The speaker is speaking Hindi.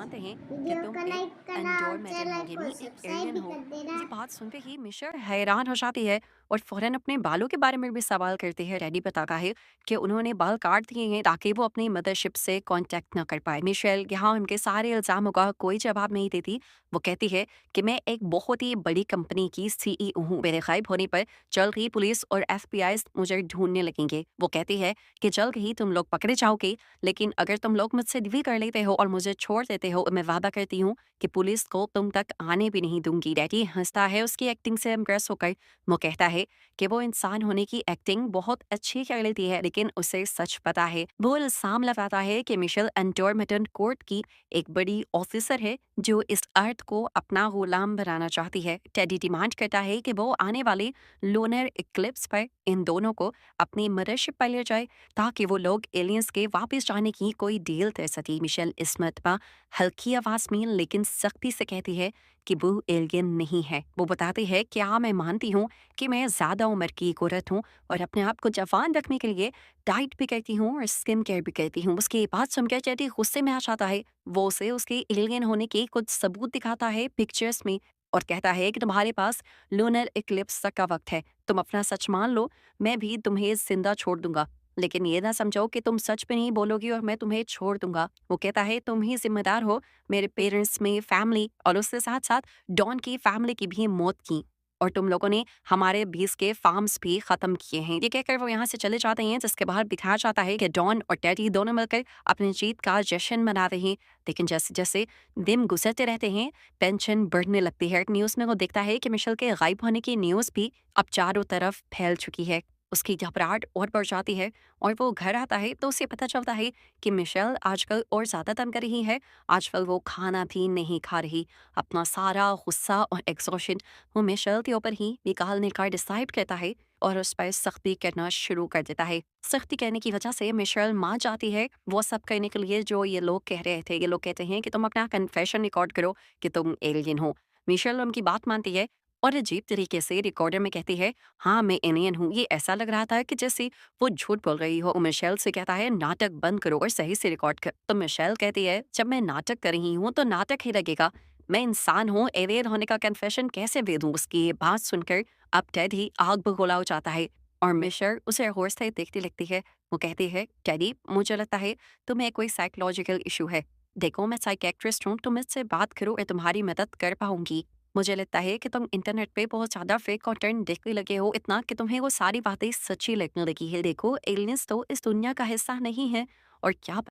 जानते हैं कि वीडियो तुम का एक लाइक करना और एंडोरमेटन हो चैनल को यानी एक सब्सक्राइब एलियन भी हो। कर देना। ये बात सुनते ही मिशर हैरान हो जाती है और फौरन अपने बालों के बारे में भी सवाल करती है। रेडी बताता है कि उन्होंने बाल काट दिए हैं ताकि वो अपनी मदरशिप से कांटेक्ट ना कर पाए। मिशेल यहाँ उनके सारे इल्जामों का कोई जवाब नहीं देती। वो कहती है कि मैं एक बहुत ही बड़ी कंपनी की सीईओ हूँ। मेरे गायब होने पर जल्द ही पुलिस और एफबीआई मुझे ढूंढने लगेंगे। वो कहती है कि जल्द ही तुम लोग पकड़े जाओगे, लेकिन अगर तुम लोग मुझसे डील कर लेते हो और मुझे छोड़ देते हो, मैं वादा करती हूँ कि पुलिस को तुम तक आने भी नहीं दूंगी। डैडी हंसता है उसकी एक्टिंग से इम्प्रेस होकर। वो कहता है कि वो इंसान होने की एक्टिंग बहुत अच्छी कर लेती है, लेकिन उसे सच पता है। वो इल्जाम लगाता है कि मिशेल एंडोरमेटन कोर्ट की एक बड़ी ऑफिसर है जो इस अर्थ को अपना गुलाम बनाना चाहती है। टेडी डिमांड करता है कि वो आने वाले लोनर इक्लिप्स पर इन दोनों को अपनी मदरशिप पर ले जाए ताकि वो लोग एलियंस के वापस जाने की कोई डील कर सके। मिशेल इस मरतबा हल्की आवाज में लेकिन सख्ती से कहती है कि वो एलियन नहीं है। वो बताती है कि हाँ, मैं मानती हूँ कि मैं ज्यादा उम्र की एक औरत हूँ और अपने आप को जवान रखने के लिए डाइट भी करती हूँ और स्किन केयर भी करती हूँ। उसकी ये बात सुनकर चैटी गुस्से में आ जाता है। वो उसे उसके एलियन होने के कुछ सबूत दिखाता है पिक्चर्स में और कहता है कि तुम्हारे पास लूनर इक्लिप्स तक का वक्त है, तुम अपना सच मान लो, मैं भी तुम्हें जिंदा छोड़ दूंगा। लेकिन ये ना समझो कि तुम सच पे नहीं बोलोगी और मैं तुम्हें छोड़ दूंगा। वो कहता है तुम ही जिम्मेदार हो मेरे पेरेंट्स में फैमिली और उसके साथ साथ डॉन की फैमिली की भी मौत की, और तुम लोगों ने हमारे बीस के फार्म्स भी खत्म किए हैं। ये कहकर वो यहाँ से चले जाते हैं, जिसके बाहर दिखाया जाता है कि डॉन और टेडी दोनों मिलकर अपनी जीत का जश्न मना रहे हैं। लेकिन जैसे जैसे दिन गुजरते रहते हैं, टेंशन बढ़ने लगती है। न्यूज़ में वो देखता है कि मिशेल के गायब होने की न्यूज़ भी अब चारों तरफ फैल चुकी है। उसकी घबराहट और बढ़ जाती है और वो घर आता है तो उसे पता चलता है कि मिशेल आजकल और ज़्यादा तंग कर रही है। आजकल वो खाना भी नहीं खा रही। अपना सारा गुस्सा और एग्जॉशन वो मिशेल के ऊपर ही निकालने का डिसाइड करता है और उस पर सख्ती करना शुरू कर देता है। सख्ती करने की वजह से मिशेल मान जाती है वो सब करने के लिए जो ये लोग कह रहे थे। ये लोग कहते हैं कि तुम अपना कन्फेशन रिकॉर्ड करो कि तुम एलियन हो। मिशेल उनकी बात मानती है और अजीब तरीके से रिकॉर्डर में कहती है हाँ, मैं एलियन हूँ। ये ऐसा लग रहा था कि जैसे वो झूठ बोल रही हो। मिशेल से कहता है नाटक बंद करो और सही से रिकॉर्ड कर। तो मिशेल कहती है जब मैं नाटक कर रही हूँ तो नाटक ही लगेगा, मैं इंसान हूँ, एलियन होने का कन्फेशन कैसे दे दूँ। उसकी ये बात सुनकर अब टेड ही आग बगोला हो जाता है और मिशर उसे गौर से देखती लगती है। वो कहती है टेडी, मुझे लगता है तुम्हें कोई साइकोलॉजिकल इशू है। देखो, मैं साइकेट्रिस्ट हूँ, तुम इससे बात करो और तुम्हारी मदद कर पाऊंगी। मुझे लगता है कि तुम इंटरनेट पे बहुत ज़्यादा फेक कंटेंट देखने लगे हो, इतना कि तुम्हें वो सारी बातें सच्ची लगने लगी है। देखो, एलियंस तो इस दुनिया का हिस्सा नहीं है और क्या